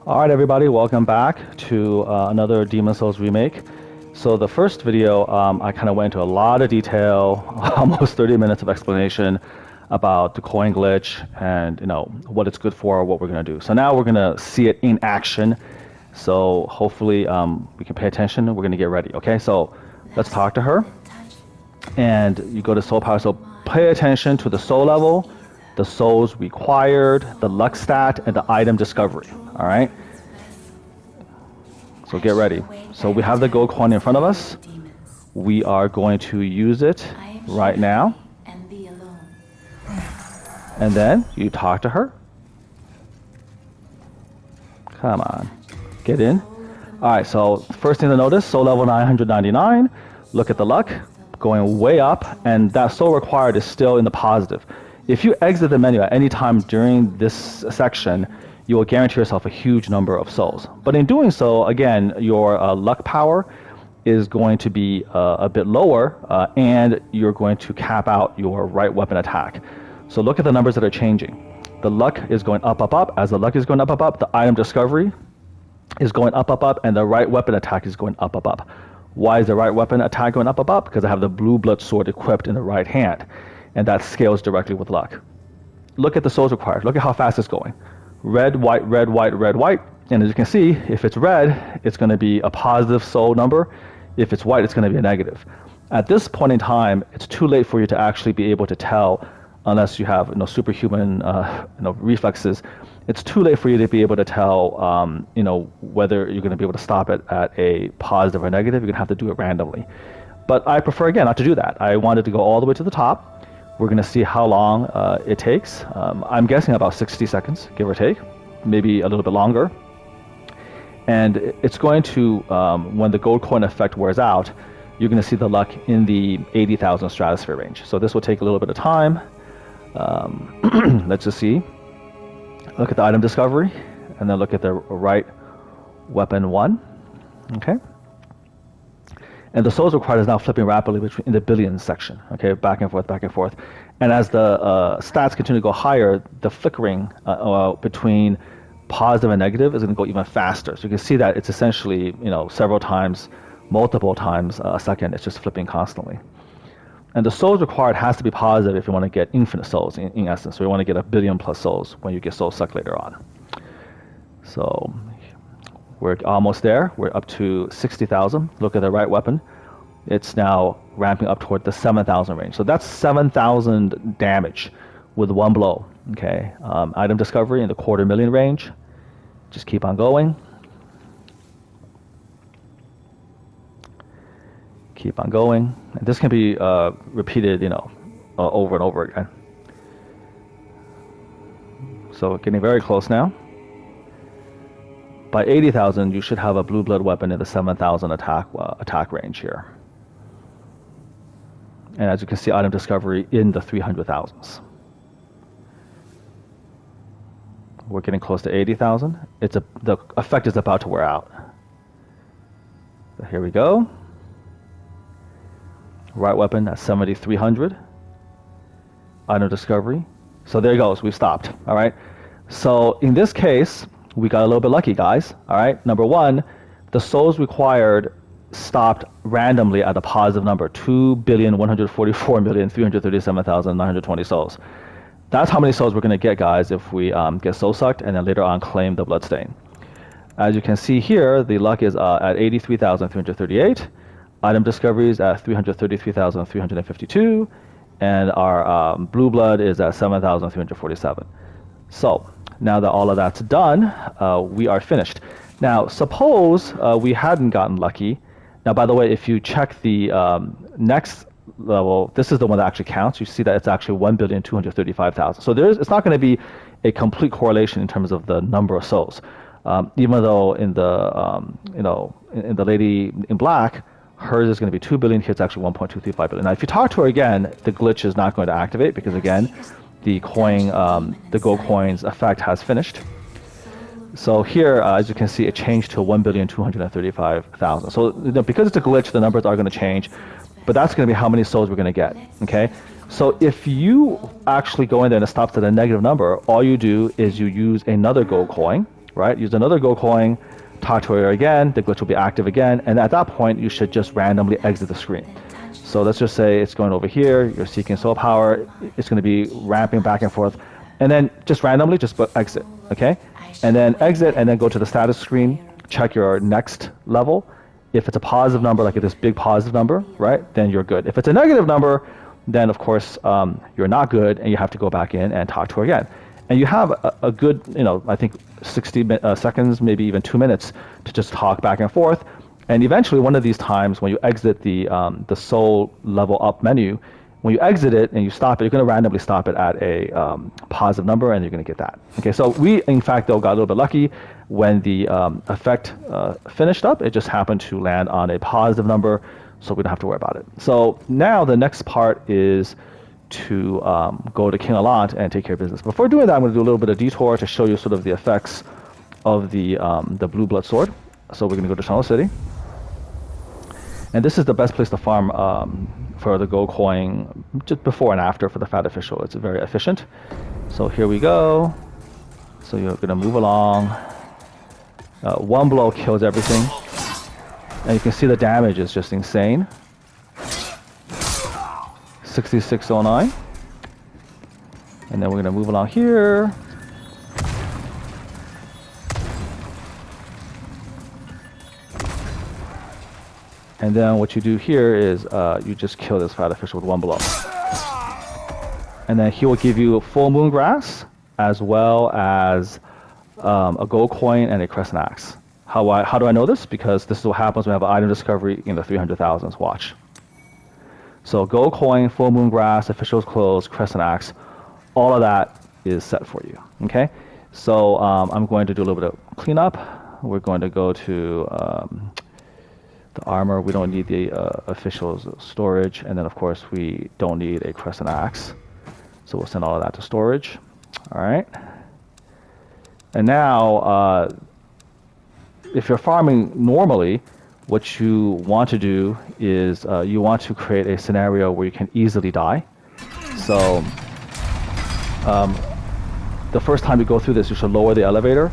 All right, everybody, welcome back to another Demon's Souls remake. So the first video, I kind of went into a lot of detail, almost 30 minutes of explanation about the coin glitch and what it's good for, what we're going to do. So now we're going to see it in action. So hopefully we can pay attention. We're going to get ready. Okay, so let's talk to her. And you go to soul power. So pay attention to the soul level, the souls required, the luck stat, and the item discovery. All right. So get ready. So we have the gold coin in front of us. We are going to use it right now. And then you talk to her. Come on. Get in. All right. So first thing to notice, soul level 999. Look at the luck going way up, and that soul required is still in the positive. If you exit the menu at any time during this section, you will guarantee yourself a huge number of souls. But in doing so, again, your luck power is going to be a bit lower, and you're going to cap out your right weapon attack. So look at the numbers that are changing. The luck is going up, up, up. As the luck is going up, up, up, the item discovery is going up, up, up, and the right weapon attack is going up, up, up. Why is the right weapon attack going up, up, up? Because I have the blue blood sword equipped in the right hand, and that scales directly with luck. Look at the souls required. Look at how fast it's going. Red, white, red, white, red, white. And as you can see, if it's red, it's going to be a positive soul number. If it's white, it's going to be a negative. At this point in time, it's too late for you to actually be able to tell, unless you have superhuman reflexes. It's too late for you to be able to tell whether you're going to be able to stop it at a positive or negative. You're going to have to do it randomly. But I prefer, again, not to do that. I wanted to go all the way to the top. We're going to see how long it takes. I'm guessing about 60 seconds, give or take, maybe a little bit longer. And it's going to, when the gold coin effect wears out, you're going to see the luck in the 80,000 stratosphere range. So this will take a little bit of time. Let's just see. Look at the item discovery, and then look at the right weapon 1. Okay. And the souls required is now flipping rapidly in the billions section, okay, back and forth, back and forth. And as the stats continue to go higher, the flickering between positive and negative is going to go even faster. So you can see that it's essentially, several times, multiple times a second. It's just flipping constantly. And the souls required has to be positive if you want to get infinite souls, in essence. So you want to get 1 billion plus souls when you get soul sucked later on. So we're almost there. We're up to 60,000. Look at the right weapon. It's now ramping up toward the 7,000 range. So that's 7,000 damage with one blow. Okay. Item discovery in the 250,000 range. Just keep on going. Keep on going. And this can be repeated, over and over again. So getting very close now. By 80,000, you should have a blue blood weapon in the 7,000 attack range here. And as you can see, item discovery in the 300,000s. We're getting close to 80,000. The effect is about to wear out. So here we go. Right weapon at 7,300. Item discovery. So there it goes. We've stopped. All right. So in this case, we got a little bit lucky, guys. All right. Number one, the souls required stopped randomly at a positive number, 2,144,337,920 souls. That's how many souls we're going to get, guys, if we get soul sucked and then later on claim the bloodstain. As you can see here, the luck is at 83,338. Item discoveries at 333,352. And our blue blood is at 7,347. So now that all of that's done, we are finished. Now, suppose we hadn't gotten lucky. Now, by the way, if you check the next level, this is the one that actually counts. You see that it's actually 1,235,000. So it's not going to be a complete correlation in terms of the number of souls. Even though in the in the lady in black, hers is going to be 2 billion. Here it's actually 1.235 billion. Now, if you talk to her again, the glitch is not going to activate because again, the gold coins effect has finished. So here, as you can see, it changed to 1,235,000. So because it's a glitch, the numbers are going to change, but that's going to be how many souls we're going to get. Okay. So if you actually go in there and it stops at a negative number, all you do is you use another gold coin, right? Use another gold coin, talk to her again, the glitch will be active again, and at that point, you should just randomly exit the screen. So let's just say it's going over here, you're seeking soul power, it's going to be ramping back and forth, and then just randomly, just exit, okay? And then exit, and then go to the status screen, check your next level. If it's a positive number, like this big positive number, right, then you're good. If it's a negative number, then of course you're not good, and you have to go back in and talk to her again. And you have a good, I think 60 seconds, maybe even 2 minutes to just talk back and forth. And eventually, one of these times, when you exit the soul level up menu, when you exit it and you stop it, you're going to randomly stop it at a positive number, and you're going to get that. Okay, so we, in fact, though, got a little bit lucky. When the effect finished up, it just happened to land on a positive number, so we don't have to worry about it. So now the next part is to go to King Allant and take care of business. Before doing that, I'm going to do a little bit of detour to show you sort of the effects of the blue blood sword. So we're going to go to Tunnel City. And this is the best place to farm for the gold coin, just before and after for the Fat Official. It's very efficient. So here we go. So you're going to move along. One blow kills everything. And you can see the damage is just insane. 6609. And then we're going to move along here. And then what you do here is you just kill this Fat Official with one blow. And then he will give you full moon grass, as well as a gold coin and a crescent axe. How do I know this? Because this is what happens when we have an item discovery in the 300,000s. Watch. So gold coin, full moon grass, official's clothes, crescent axe, all of that is set for you. Okay. So I'm going to do a little bit of cleanup. We're going to go to the armor. We don't need the official's storage, and then of course we don't need a crescent axe. So we'll send all of that to storage. All right. And now, if you're farming normally, what you want to do is you want to create a scenario where you can easily die. So the first time you go through this, you should lower the elevator,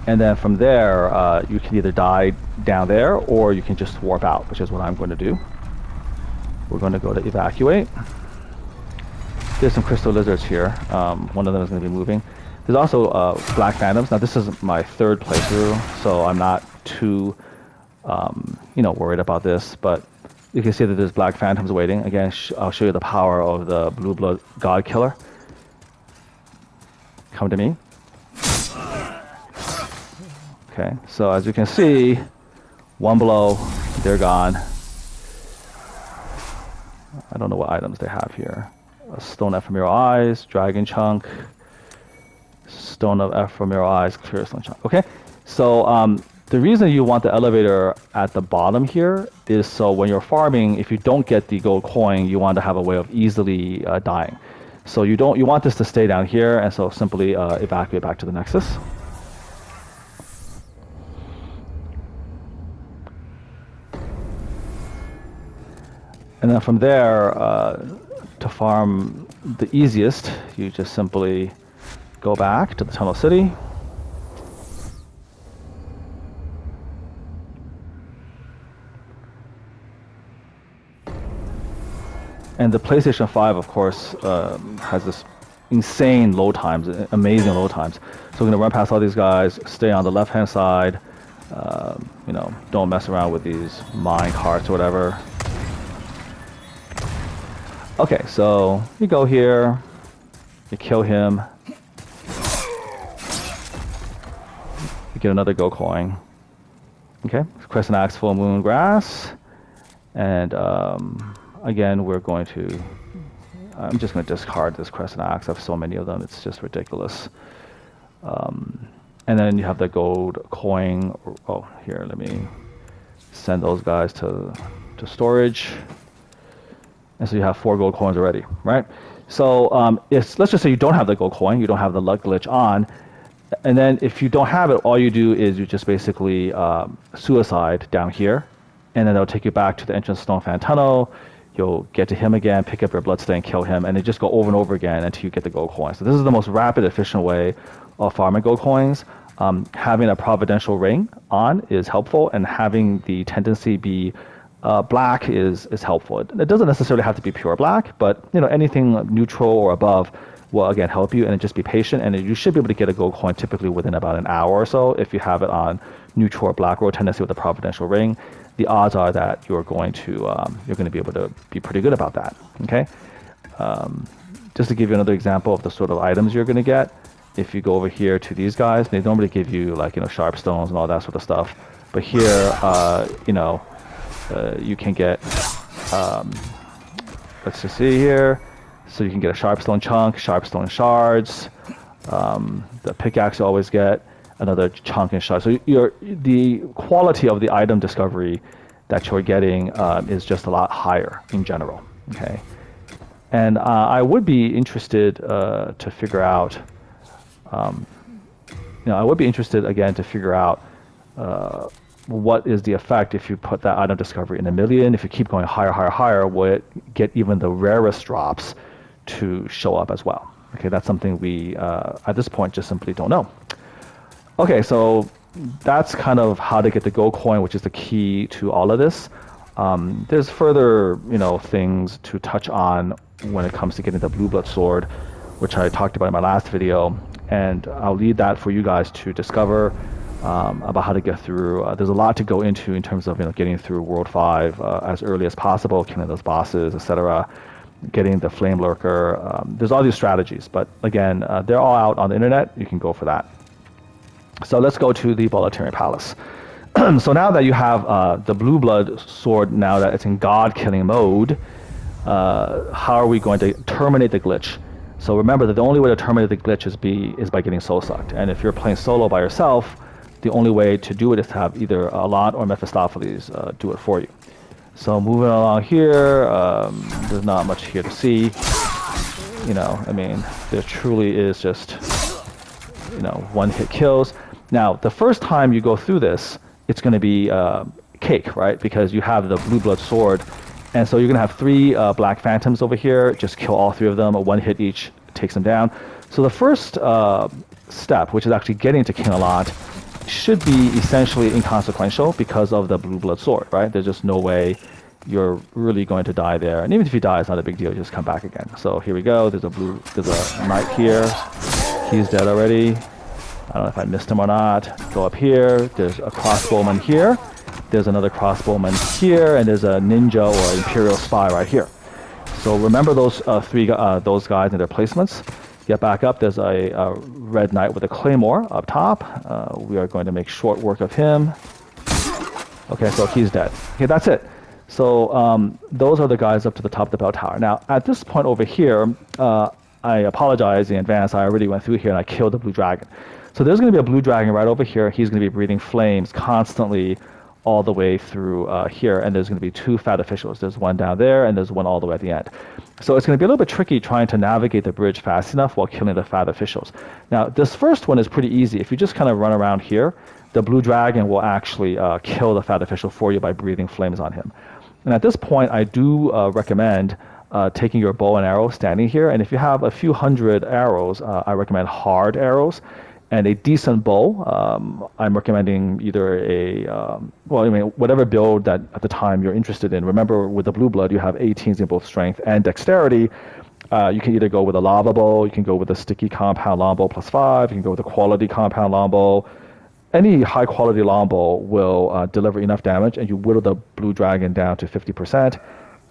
and then from there you can either die down there or you can just warp out, which is what I'm going to do. We're going to go to evacuate. There's some crystal lizards here. One of them is going to be moving. There's also black phantoms. Now this is my third playthrough, so I'm not too worried about this, but you can see that there's black phantoms waiting. Again, I'll show you the power of the blue blood god killer. Come to me. Okay, so as you can see, one blow, they're gone. I don't know what items they have here. A stone ephemeral eyes, dragon chunk, stone of ephemeral eyes, clear stone chunk. Okay, so the reason you want the elevator at the bottom here is so when you're farming, if you don't get the gold coin, you want to have a way of easily dying. So you want this to stay down here, and so simply evacuate back to the Nexus. And then from there, to farm the easiest, you just simply go back to the Tunnel City. And the PlayStation 5, of course, has this insane load times, amazing load times. So we're going to run past all these guys, stay on the left-hand side, don't mess around with these mine carts or whatever. Okay, so you go here, you kill him, you get another gold coin. Okay, crescent axe, full moon grass, and again, I'm just going to discard this crescent axe. I have so many of them, it's just ridiculous. And then you have the gold coin. Oh, here, let me send those guys to storage. And so you have 4 gold coins already, right? So let's just say you don't have the gold coin, you don't have the luck glitch on, and then if you don't have it, all you do is you just basically suicide down here, and then they'll take you back to the entrance Stone Fan Tunnel. You'll get to him again, pick up your bloodstain, kill him, and they just go over and over again until you get the gold coin. So this is the most rapid, efficient way of farming gold coins. having a providential ring on is helpful, and having the tendency be black is helpful. It doesn't necessarily have to be pure black, but anything neutral or above will again help you, and just be patient, and you should be able to get a gold coin typically within about an hour or so if you have it on neutral or black or tendency with a providential ring. The odds are that you're going to be able to be pretty good about that. Okay, just to give you another example of the sort of items you're going to get, if you go over here to these guys, they normally give you like sharp stones and all that sort of stuff, but here you can get let's just see here. So you can get a sharp stone chunk, sharp stone shards, the pickaxe you always get, another chunk and shard. So the quality of the item discovery that you're getting is just a lot higher in general. Okay, and I would be interested to figure out. I would be interested again to figure out what is the effect if you put that item discovery in 1,000,000. If you keep going higher, higher, higher, will it get even the rarest drops to show up as well? Okay, that's something we at this point just simply don't know. Okay, so that's kind of how to get the gold coin, which is the key to all of this. There's further things to touch on when it comes to getting the blue blood sword, which I talked about in my last video, and I'll leave that for you guys to discover about how to get through. There's a lot to go into in terms of getting through World 5 as early as possible, killing those bosses, etc., getting the flame lurker. There's all these strategies, but again, they're all out on the internet. You can go for that. So let's go to the Boletarian Palace. So now that you have the blue blood sword, now that it's in god killing mode, how are we going to terminate the glitch? So remember that the only way to terminate the glitch is by getting soul sucked. And if you're playing solo by yourself, the only way to do it is to have either Alot or Mephistopheles do it for you. So moving along here, there's not much here to see. There truly is just, one hit kills. Now, the first time you go through this, it's going to be cake, right? Because you have the blue blood sword. And so you're going to have 3 black phantoms over here. Just kill all 3 of them. A 1 hit each takes them down. So the first step, which is actually getting to King Alot, should be essentially inconsequential because of the blue blood sword, right? There's just no way you're really going to die there. And even if you die, it's not a big deal. You just come back again. So here we go. There's a knight here. He's dead already. I don't know if I missed him or not. Go up here. There's a crossbowman here. There's another crossbowman here, and there's a ninja or imperial spy right here. So remember those those guys and their placements. Get back up. There's a red knight with a claymore up top. We are going to make short work of him. Okay, so he's dead. Okay, that's it. So those are the guys up to the top of the bell tower. Now, at this point over here, I apologize in advance. I already went through here and I killed the blue dragon. So there's going to be a blue dragon right over here. He's going to be breathing flames constantly all the way through here, and there's going to be 2 fat officials. There's one down there, and there's one all the way at the end. So it's going to be a little bit tricky trying to navigate the bridge fast enough while killing the fat officials. Now, this first one is pretty easy. If you just kind of run around here, the blue dragon will actually kill the fat official for you by breathing flames on him. And at this point, I do recommend taking your bow and arrow standing here, and if you have a few hundred arrows, I recommend hard arrows. And a decent bow, I'm recommending either whatever build that at the time you're interested in. Remember, with the blue blood, you have 18s in both strength and dexterity. You can either go with a lava bow, you can go with a sticky compound longbow +5, you can go with a quality compound longbow. Any high quality longbow will deliver enough damage, and you whittle the blue dragon down to 50%,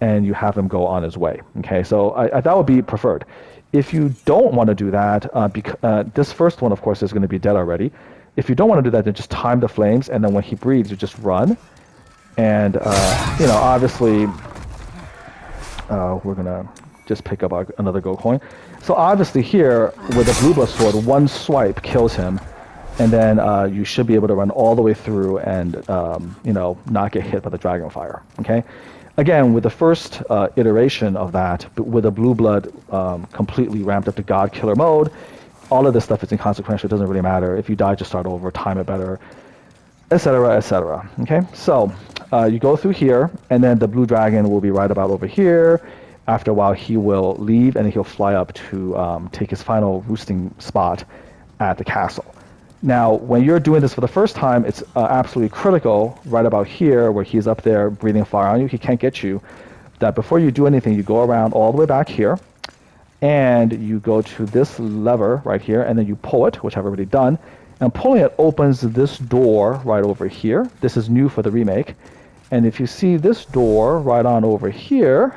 and you have him go on his way. Okay, so that would be preferred. If you don't want to do that, this first one, of course, is going to be dead already. If you don't want to do that, then just time the flames, and then when he breathes, you just run. And, obviously, we're going to just pick up another gold coin. So obviously here, with the blue blood sword, 1 swipe kills him, and then you should be able to run all the way through and, not get hit by the dragon fire, okay? Again, with the first iteration of that, with the blue blood completely ramped up to god killer mode, all of this stuff is inconsequential. It doesn't really matter. If you die, just start over, time it better, etc., etc. Okay, so you go through here, and then the blue dragon will be right about over here. After a while, he will leave, and he'll fly up to take his final roosting spot at the castle. Now, when you're doing this for the first time, it's absolutely critical right about here where he's up there breathing fire on you. He can't get you. That before you do anything, you go around all the way back here, and you go to this lever right here, and then you pull it, which I've already done. And pulling it opens this door right over here. This is new for the remake. And if you see this door right on over here,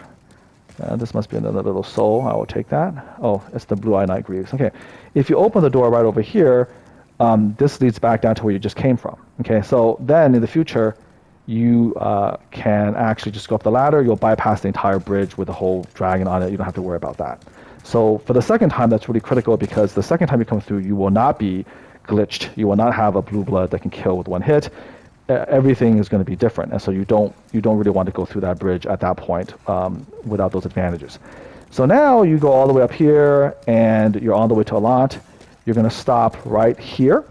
this must be another little soul. I will take that. Oh, it's the blue-eyed night greaves. Okay. If you open the door right over here, this leads back down to where you just came from. Okay. So then in the future, you can actually just go up the ladder. You'll bypass the entire bridge with the whole dragon on it. You don't have to worry about that. So for the second time, that's really critical because the second time you come through, you will not be glitched. You will not have a blue blood that can kill with one hit. Everything is going to be different, and so you don't really want to go through that bridge at that point without those advantages. So now you go all the way up here, and you're on the way to Alant. You're going to stop right here,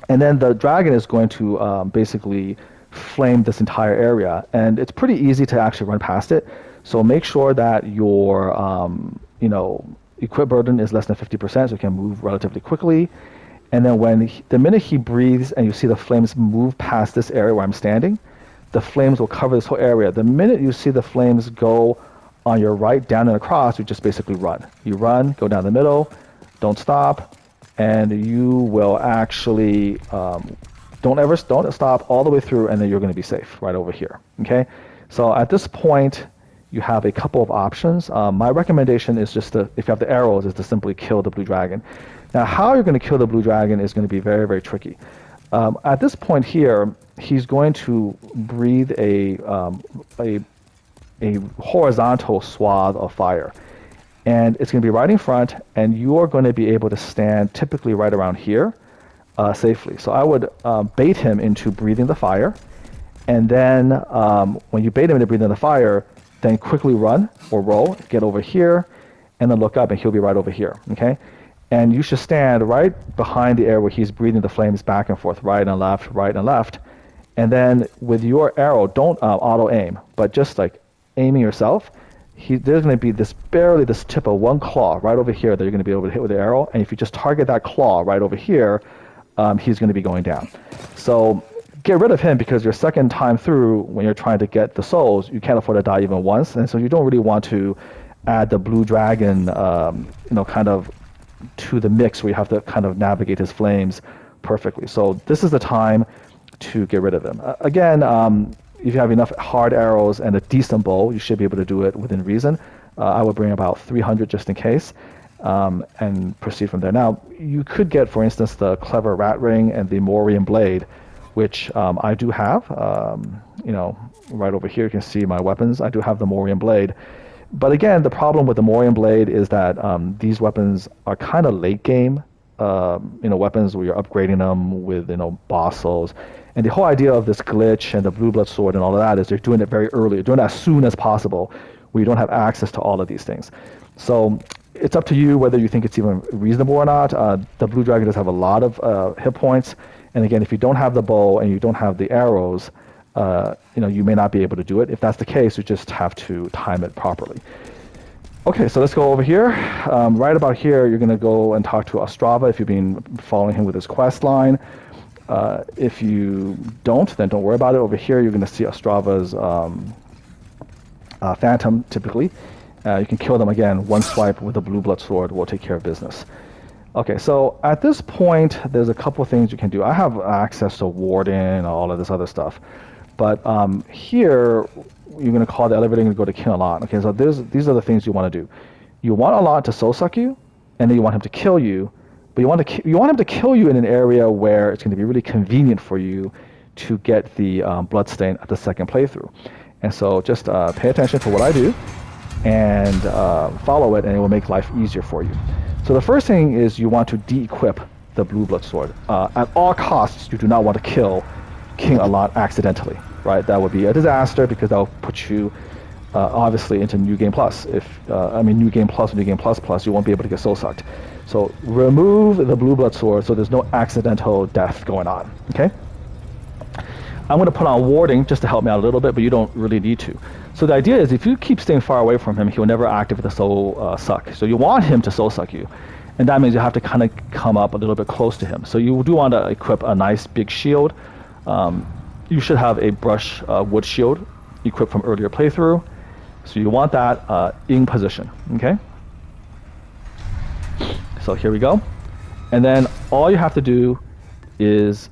and then the dragon is going to basically flame this entire area, and it's pretty easy to actually run past it. So make sure that your equip burden is less than 50%, so you can move relatively quickly. And then the minute he breathes and you see the flames move past this area where I'm standing, the flames will cover this whole area. The minute you see the flames go on your right, down and across, you just basically run. You run, go down the middle, don't stop, and you will actually don't stop all the way through, and then you're going to be safe right over here. Okay, so at this point you have a couple of options. My recommendation is just to, if you have the arrows, is to simply kill the blue dragon. Now, how you're going to kill the blue dragon is going to be very, very tricky. At this point here, he's going to breathe a horizontal swath of fire. And it's going to be right in front, and you are going to be able to stand typically right around here safely. So I would bait him into breathing the fire. And then when you bait him into breathing the fire, then quickly run or roll, get over here, and then look up, and he'll be right over here. Okay? And you should stand right behind the area where he's breathing the flames back and forth, right and left. And then with your arrow, don't auto aim, but just like aiming yourself, there's going to be barely this tip of one claw right over here that you're going to be able to hit with the arrow. And if you just target that claw right over here, he's going to be going down. So get rid of him, because your second time through, when you're trying to get the souls, you can't afford to die even once. And so you don't really want to add the blue dragon, kind of to the mix where you have to kind of navigate his flames perfectly. So this is the time to get rid of him. Again, if you have enough hard arrows and a decent bow, you should be able to do it within reason. I would bring about 300 just in case, and proceed from there. Now, you could get, for instance, the clever rat ring and the Morian blade, which I do have. Right over here you can see my weapons. I do have the Morian blade. But again, the problem with the Morian blade is that these weapons are kind of late game, weapons where you're upgrading them with, boss souls. And the whole idea of this glitch and the blue blood sword and all of that is they're doing it very early, doing it as soon as possible, where you don't have access to all of these things. So it's up to you whether you think it's even reasonable or not. The blue dragon does have a lot of hit points. And again, if you don't have the bow and you don't have the arrows, you may not be able to do it. If that's the case, you just have to time it properly. Okay, so let's go over here. Right about here, you're going to go and talk to Ostrava if you've been following him with his quest line. If you don't, then don't worry about it. Over here, you're going to see Ostrava's Phantom, typically. You can kill them again. One swipe with the blue blood sword will take care of business. Okay, so at this point, there's a couple things you can do. I have access to Warden and all of this other stuff. But here, you're going to call the elevator and go to kill Alant. Okay, so these are the things you want to do. You want Alant to soul suck you, and then you want him to kill you. But you want him to kill you in an area where it's going to be really convenient for you to get the bloodstain at the second playthrough. And so just pay attention to what I do and follow it, and it will make life easier for you. So the first thing is you want to de-equip the blue blood sword. At all costs, you do not want to kill King Alant accidentally, right? That would be a disaster, because that will put you obviously into New Game Plus. New Game Plus or New Game Plus Plus, you won't be able to get soul sucked. So remove the blue blood sword so there's no accidental death going on, okay? I'm going to put on warding just to help me out a little bit, but you don't really need to. So the idea is if you keep staying far away from him, he'll never activate the soul suck. So you want him to soul suck you. and that means you have to kind of come up a little bit close to him. So you do want to equip a nice big shield. You should have a brush wood shield equipped from earlier playthrough. So you want that in position, okay? So here we go. And then all you have to do is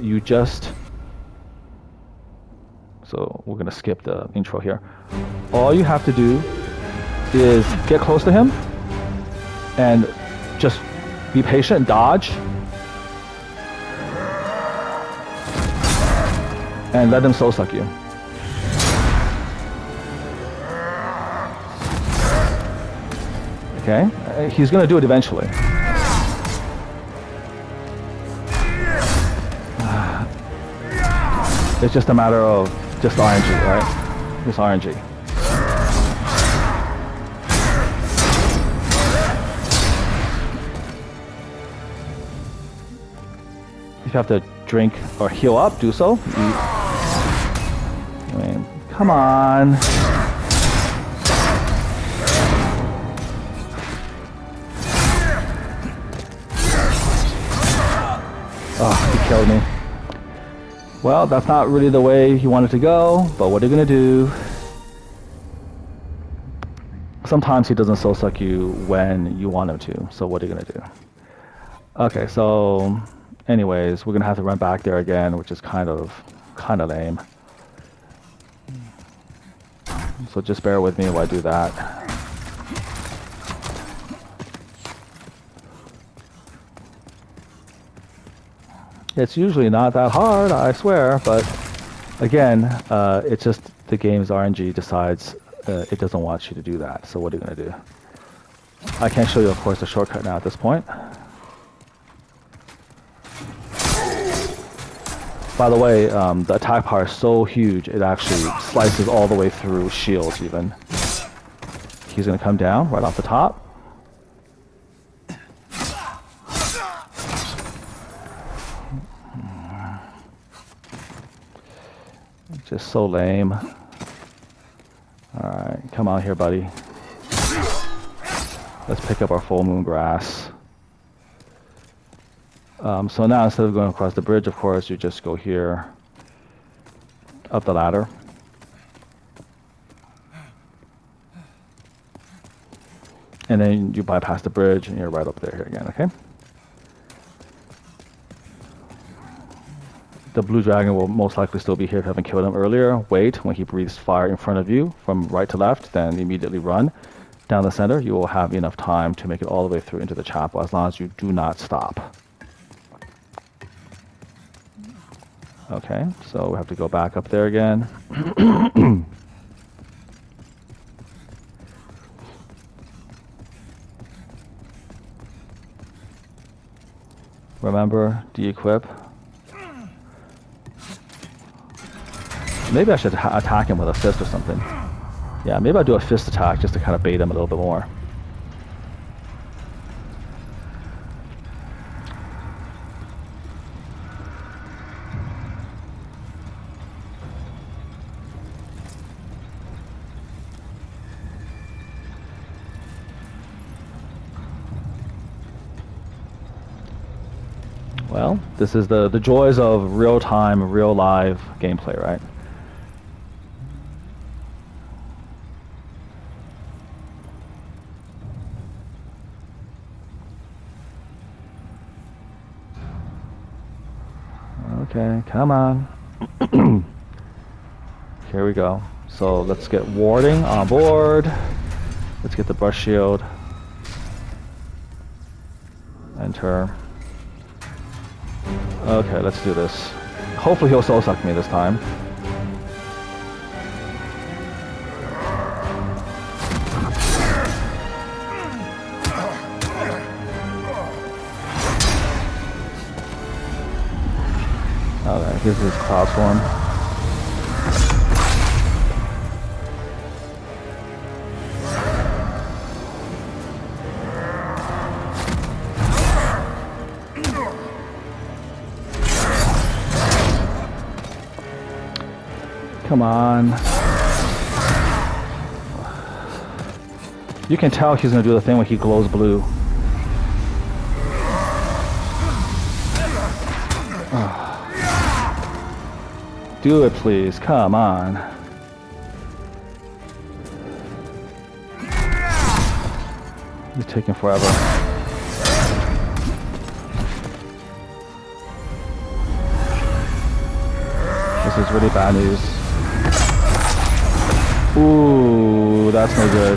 you just... So we're going to skip the intro here. All you have to do is get close to him and just be patient, dodge, and let him soul suck you. Okay? He's going to do it eventually. It's just a matter of just RNG, right? Just RNG. If you have to drink or heal up, do so. I mean, come on. Oh, he killed me. Well, that's not really the way he wanted to go, but what are you gonna do? Sometimes he doesn't soul suck you when you want him to, so what are you gonna do? Okay, so anyways, we're gonna have to run back there again, which is kind of lame. So just bear with me while I do that. It's usually not that hard, I swear, but again, it's just the game's RNG decides it doesn't want you to do that. So what are you going to do? I can't show you, of course, the shortcut now at this point. By the way, the attack power is so huge, it actually slices all the way through shields even. He's going to come down right off the top. Just so lame. Alright, come on here, buddy. Let's pick up our full moon grass. So now instead of going across the bridge, of course, you just go here, up the ladder. And then you bypass the bridge and you're right up there here again, okay? The blue dragon will most likely still be here if you haven't killed him earlier. Wait, when he breathes fire in front of you from right to left, then immediately run down the center. You will have enough time to make it all the way through into the chapel as long as you do not stop. Okay, so we have to go back up there again. Remember, de-equip. Maybe I should attack him with a fist or something. Yeah, maybe I'll do a fist attack just to kind of bait him a little bit more. Well, this is the joys of real-time, real-live gameplay, right? Okay, come on. Here we go. So let's get warding on board. Let's get the brush shield. Enter. Okay, let's do this. Hopefully he'll soul suck me this time. Okay, this is cloud form. Come on. You can tell he's gonna do the thing when he glows blue. Do it, please. Come on. It's taking forever. This is really bad news. Ooh, that's no good.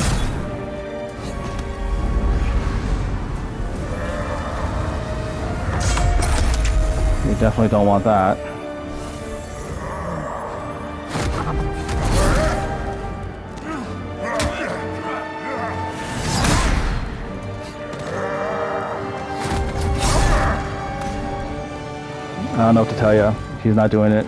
You definitely don't want that. I don't know what to tell you. He's not doing it.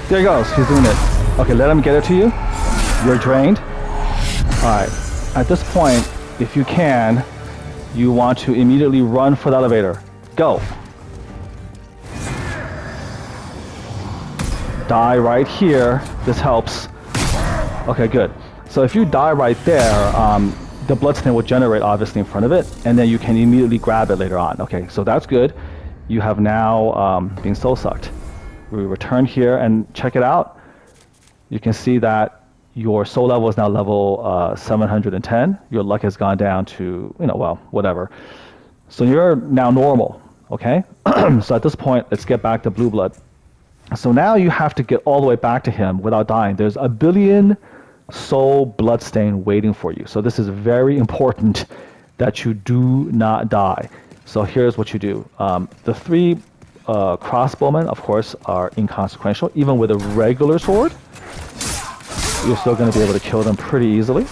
There he goes. He's doing it. Okay, let him get it to you. You're drained. Alright. At this point, if you can, you want to immediately run for the elevator. Go. Die right here. This helps. Okay, good. So if you die right there, the bloodstain will generate obviously in front of it, and then you can immediately grab it later on. Okay, so that's good. You have now been soul sucked. We return here and check it out. You can see that your soul level is now level 710. Your luck has gone down to, well, whatever. So you're now normal, okay? So at this point, let's get back to Blue Blood. So now you have to get all the way back to him without dying. There's a billion soul bloodstain waiting for you. So this is very important that you do not die. So here's what you do. The three crossbowmen, of course, are inconsequential. Even with a regular sword, you're still going to be able to kill them pretty easily.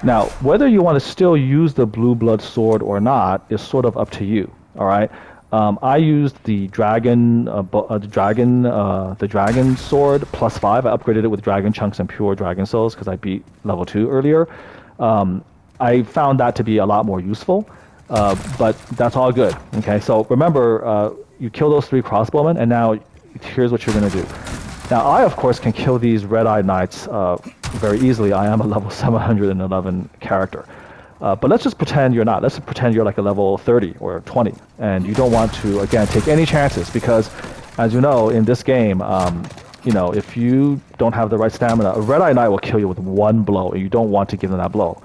Now, whether you want to still use the blue blood sword or not is sort of up to you. All right. I used the dragon sword +5. I upgraded it with dragon chunks and pure dragon souls because I beat level 2 earlier. I found that to be a lot more useful. But that's all good. Okay, so remember, you kill those three crossbowmen, and now here's what you're going to do. Now, I, of course, can kill these red-eyed knights very easily. I am a level 711 character. But let's just pretend you're not. Let's pretend you're like a level 30 or 20, and you don't want to, again, take any chances because, as you know, in this game, if you don't have the right stamina, a red-eyed knight will kill you with one blow, and you don't want to give them that blow.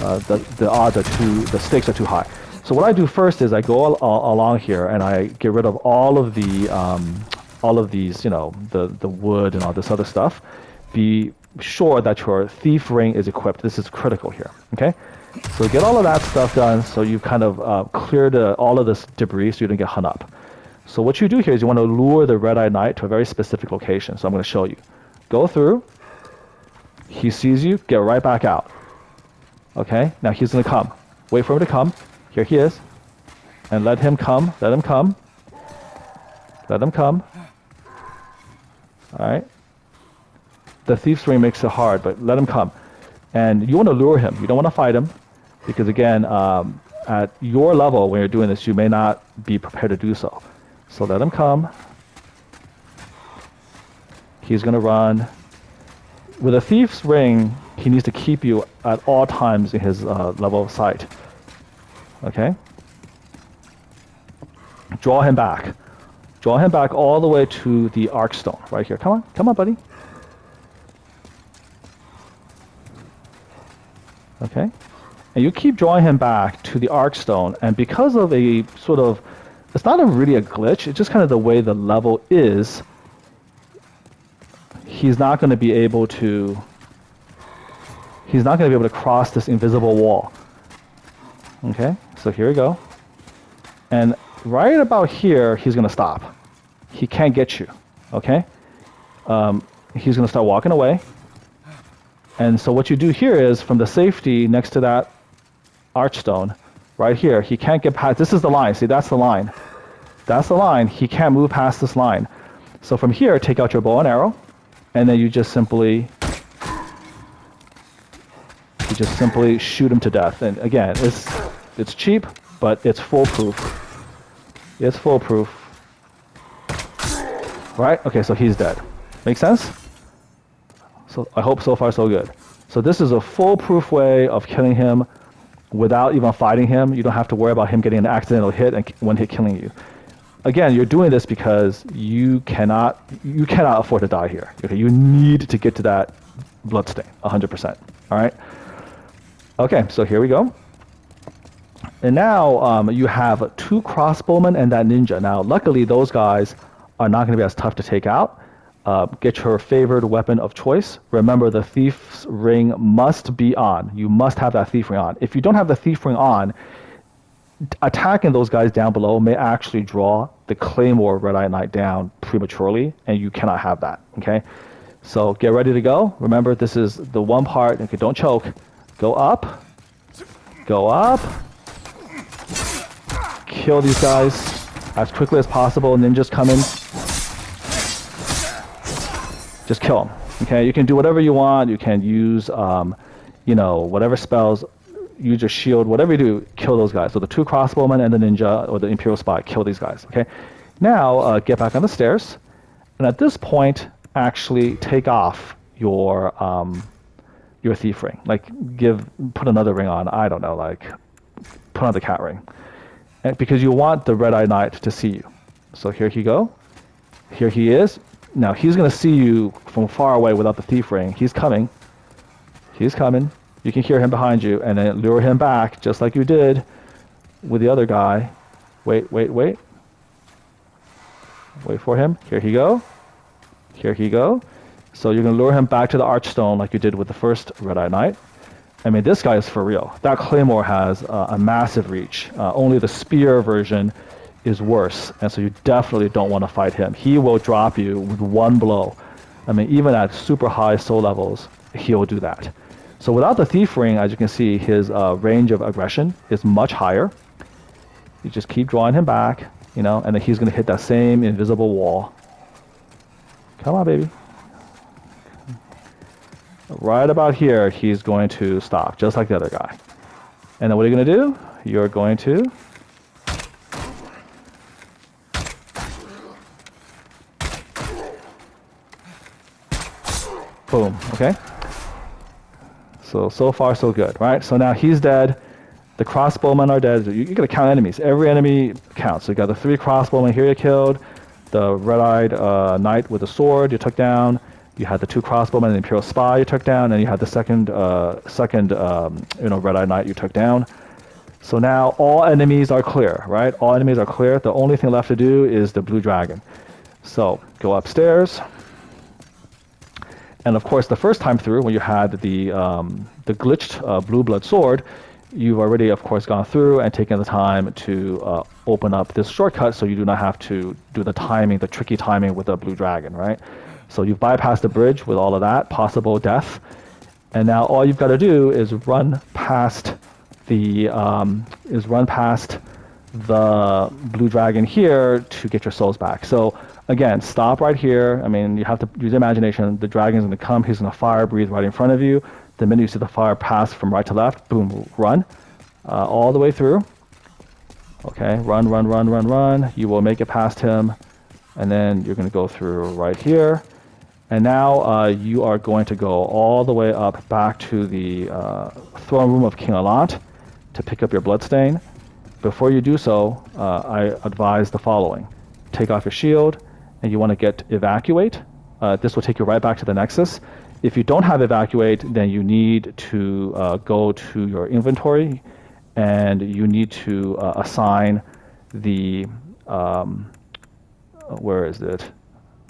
The odds are the stakes are too high. So what I do first is I go along here and I get rid of all of these, the wood and all this other stuff. Be sure that your thief ring is equipped. This is critical here. Okay, so get all of that stuff done. So you kind of cleared all of this debris so you don't get hung up. So what you do here is you want to lure the red-eyed knight to a very specific location. So I'm going to show you. Go through. He sees you. Get right back out. Okay, now he's going to come. Wait for him to come. Here he is. And let him come. Let him come. Let him come. Alright. The thief's ring makes it hard, but let him come. And you want to lure him. You don't want to fight him. Because again, at your level when you're doing this, you may not be prepared to do so. So let him come. He's going to run. With a thief's ring, he needs to keep you at all times in his level of sight. Okay? Draw him back. Draw him back all the way to the Arkstone right here. Come on. Come on, buddy. Okay? And you keep drawing him back to the Arkstone, and because of a sort of, it's not really a glitch, it's just kind of the way the level is, he's not going to be able to cross this invisible wall. Okay, so here we go. And right about here, he's going to stop. He can't get you. Okay? He's going to start walking away. And so what you do here is, from the safety next to that archstone, right here, he can't get past. This is the line. See, that's the line. That's the line. He can't move past this line. So from here, take out your bow and arrow, and then you just simply shoot him to death. And again, it's cheap, but it's foolproof. It's foolproof. Right? Okay, so he's dead. Make sense? So I hope so far so good. So this is a foolproof way of killing him without even fighting him. You don't have to worry about him getting an accidental hit and one hit killing you. Again, you're doing this because you cannot afford to die here. Okay, you need to get to that bloodstain, 100%. All right. Okay, so here we go. And now you have 2 crossbowmen and that ninja. Now, luckily, those guys are not going to be as tough to take out. Get your favored weapon of choice. Remember, the thief's ring must be on. You must have that thief ring on. If you don't have the thief ring on, attacking those guys down below may actually draw the Claymore Red-Eye Knight down prematurely, and you cannot have that, okay? So get ready to go. Remember, this is the one part, okay, don't choke. Go up. Go up. Kill these guys as quickly as possible. Ninjas coming. Just kill them. Okay, you can do whatever you want. You can use, you know, whatever spells. Use your shield. Whatever you do, kill those guys. So the 2 crossbowmen and the ninja or the Imperial Spy, kill these guys. Okay. Now get back on the stairs, and at this point, actually take off your thief ring. Like put another ring on. I don't know. Like put on the cat ring. Because you want the Red-Eye Knight to see you. So here you go. Here he is. Now he's going to see you from far away without the thief ring. He's coming. He's coming. You can hear him behind you, and then lure him back just like you did with the other guy. Wait. Wait for him. Here he go. Here he go. So you're going to lure him back to the Archstone like you did with the first Red-Eye Knight. I mean, this guy is for real. That Claymore has a massive reach. Only the spear version is worse, and so you definitely don't want to fight him. He will drop you with one blow. I mean, even at super high soul levels, he'll do that. So without the thief ring, as you can see, his range of aggression is much higher. You just keep drawing him back, you know, and then he's going to hit that same invisible wall. Come on, baby. Right about here, he's going to stop, just like the other guy. And then what are you going to do? You're going to boom, okay? So far so good, right? So now he's dead. The crossbowmen are dead. You got to count enemies. Every enemy counts. So you got the 3 crossbowmen here you killed, the red-eyed knight with the sword you took down. You had the 2 crossbowmen and the Imperial Spy you took down, and you had the second red-eyed knight you took down. So now all enemies are clear, right? All enemies are clear. The only thing left to do is the blue dragon. So go upstairs. And of course, the first time through, when you had the glitched blue blood sword, you've already, of course, gone through and taken the time to open up this shortcut, so you do not have to do the timing, the tricky timing with the blue dragon, right? So you've bypassed the bridge with all of that possible death, and now all you've got to do is run past the blue dragon here to get your souls back. So again, stop right here. I mean, you have to use imagination. The dragon's going to come. He's going to fire breathe right in front of you. The minute you see the fire pass from right to left, boom, run all the way through. Okay, run. You will make it past him, and then you're going to go through right here. And now you are going to go all the way up back to the throne room of King Allant to pick up your bloodstain. Before you do so, I advise the following. Take off your shield, and you want to get evacuate. This will take you right back to the Nexus. If you don't have evacuate, then you need to go to your inventory, and you need to assign the where is it?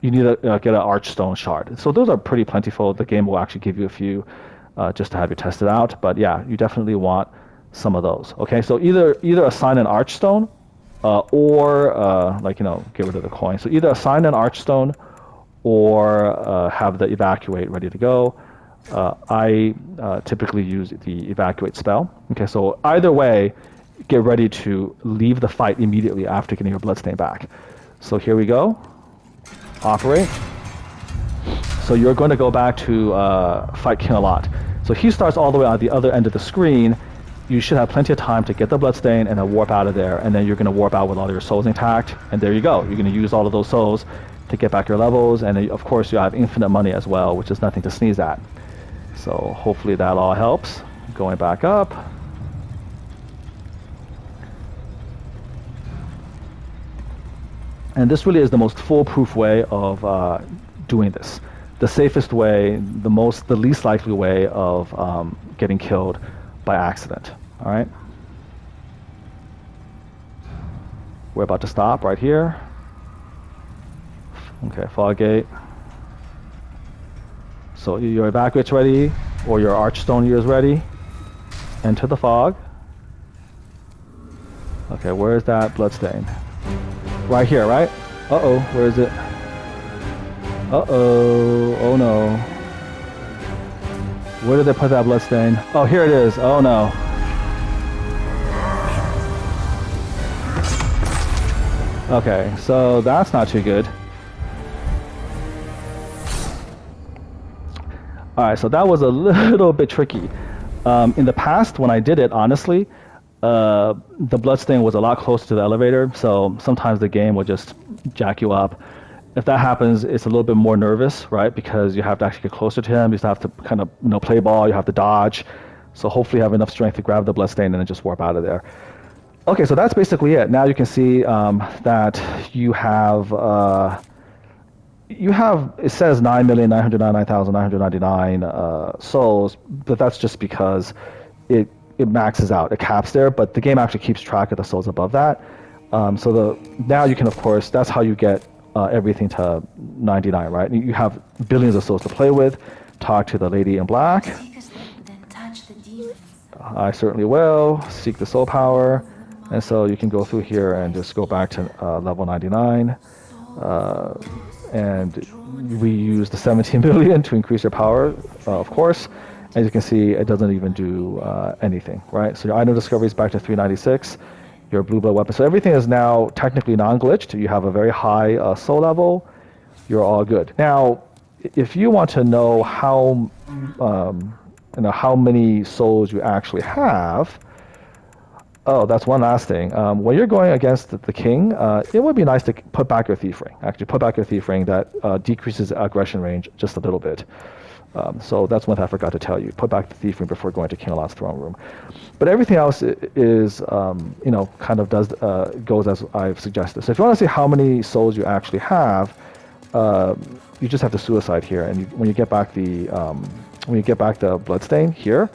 You need to get an Archstone shard. So those are pretty plentiful. The game will actually give you a few just to have you test it out. But yeah, you definitely want some of those. Okay, so either assign an Archstone or get rid of the coin. So either assign an Archstone or have the evacuate ready to go. I typically use the evacuate spell. Okay, so either way, get ready to leave the fight immediately after getting your bloodstain back. So here we go. Operate. So you're going to go back to fight King Allant. So he starts all the way on the other end of the screen. You should have plenty of time to get the bloodstain and then warp out of there, and then you're going to warp out with all your souls intact, and there you go. You're going to use all of those souls to get back your levels, and of course you have infinite money as well, which is nothing to sneeze at. So hopefully that all helps. Going back up. And this really is the most foolproof way of doing this. The safest way, the least likely way of getting killed by accident. All right. We're about to stop right here. Okay, fog gate. So your evacuate's ready, or your archstone is ready. Enter the fog. Okay, where is that bloodstain? Right here, right? Uh-oh, where is it? Uh-oh, oh no. Where did they put that bloodstain? Oh, here it is, oh no. Okay, so that's not too good. Alright, so that was a little bit tricky. In the past, when I did it, honestly, the bloodstain was a lot closer to the elevator, so sometimes the game will just jack you up. If that happens, it's a little bit more nervous, right? Because you have to actually get closer to him. You have to kind of, play ball. You have to dodge. So hopefully you have enough strength to grab the bloodstain and then just warp out of there. Okay, so that's basically it. Now you can see that you have, it says 9,999,999 souls, but that's just because it maxes out, it caps there, but the game actually keeps track of the souls above that. Now you can, of course, that's how you get everything to 99, right? You have billions of souls to play with. Talk to the lady in black. I certainly will. Seek the soul power. And so you can go through here and just go back to level 99. And we use the 17 billion to increase your power, of course. As you can see, it doesn't even do anything, right? So your item discovery is back to 396. Your blue blood weapon. So everything is now technically non-glitched. You have a very high soul level. You're all good. Now, if you want to know how many souls you actually have, oh, that's one last thing. When you're going against the king, it would be nice to put back your thief ring. Actually, put back your thief ring. That decreases aggression range just a little bit. So that's one thing I forgot to tell you. Put back the thief ring before going to King Alot's throne room. But everything else is, kind of goes as I've suggested. So if you want to see how many souls you actually have, you just have to suicide here, and when you get back the bloodstain here,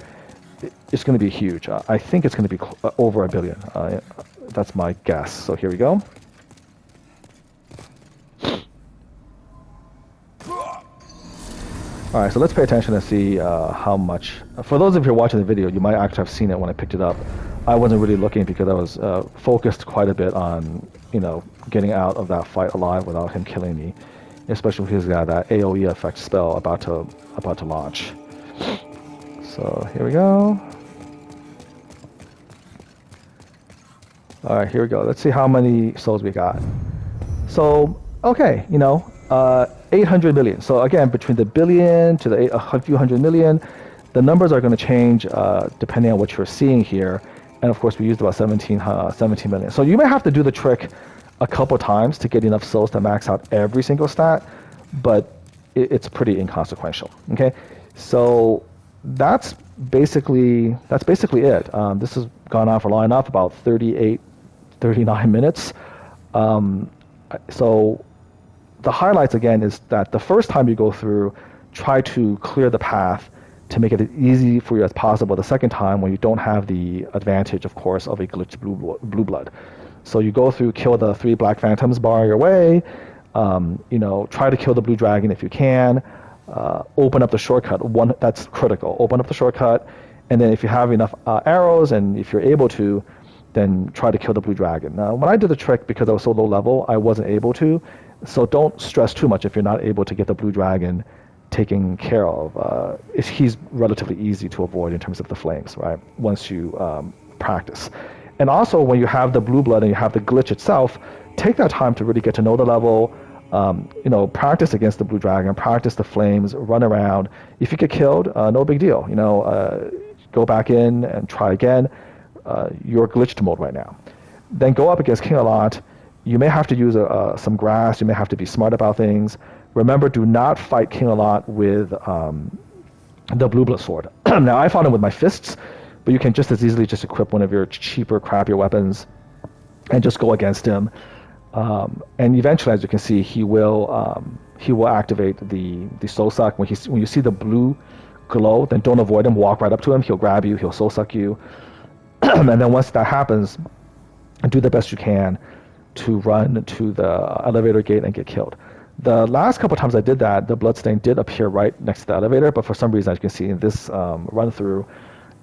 it's going to be huge. I think it's going to be over 1 billion. That's my guess. So here we go. All right, so let's pay attention and see how much. For those of you who are watching the video, you might actually have seen it when I picked it up. I wasn't really looking because I was focused quite a bit on, getting out of that fight alive without him killing me, especially because he's got that AOE effect spell about to launch. So here we go. All right, here we go. Let's see how many souls we got. So, okay, 800 million. So again, between the billion to a few hundred million, the numbers are going to change depending on what you're seeing here. And of course, we used about 17 million. So you may have to do the trick a couple times to get enough souls to max out every single stat, but it's pretty inconsequential. Okay, so that's basically it. This has gone on for long enough, about 39 minutes. So the highlights again is that the first time you go through, try to clear the path to make it as easy for you as possible. The second time, when you don't have the advantage, of course, of a glitched blue blood. So you go through, kill the 3 black phantoms bar your way, try to kill the blue dragon if you can, open up the shortcut. That's critical. Open up the shortcut, and then if you have enough arrows and if you're able to, then try to kill the blue dragon. Now, when I did the trick, because I was so low level, I wasn't able to. So don't stress too much if you're not able to get the blue dragon taken care of. He's relatively easy to avoid in terms of the flames, right? Once you practice. And also, when you have the blue blood and you have the glitch itself, take that time to really get to know the level. Practice against the blue dragon, practice the flames, run around. If you get killed, no big deal. Go back in and try again. You're glitched mode right now. Then go up against King Alot You may have to use some grass. You may have to be smart about things. Remember, do not fight King a lot with the blue blood sword. Now, I fought him with my fists, but you can just as easily just equip one of your cheaper, crappier weapons and just go against him. And eventually, as you can see, he will activate the soul suck. When you see the blue glow, then don't avoid him. Walk right up to him. He'll grab you. He'll soul suck you. And then once that happens, do the best you can to run to the elevator gate and get killed. The last couple times I did that, the bloodstain did appear right next to the elevator, but for some reason, as you can see in this run through,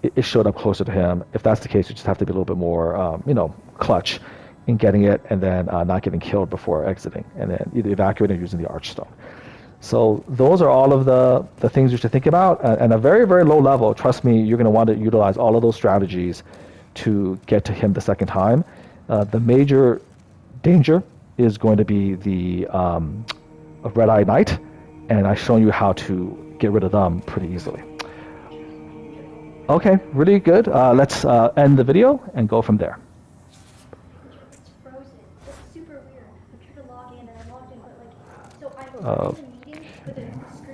it showed up closer to him. If that's the case, you just have to be a little bit more, clutch in getting it, and then not getting killed before exiting, and then either evacuating or using the archstone. So those are all of the things you should think about. And a very, very low level, trust me, you're going to want to utilize all of those strategies to get to him the second time. The major danger is going to be the Red-Eye Knight, and I've shown you how to get rid of them pretty easily. Okay, really good. Let's end the video and go from there. It's frozen. It's super weird. I tried to log in and I logged in, but like, so I was in a meeting, but the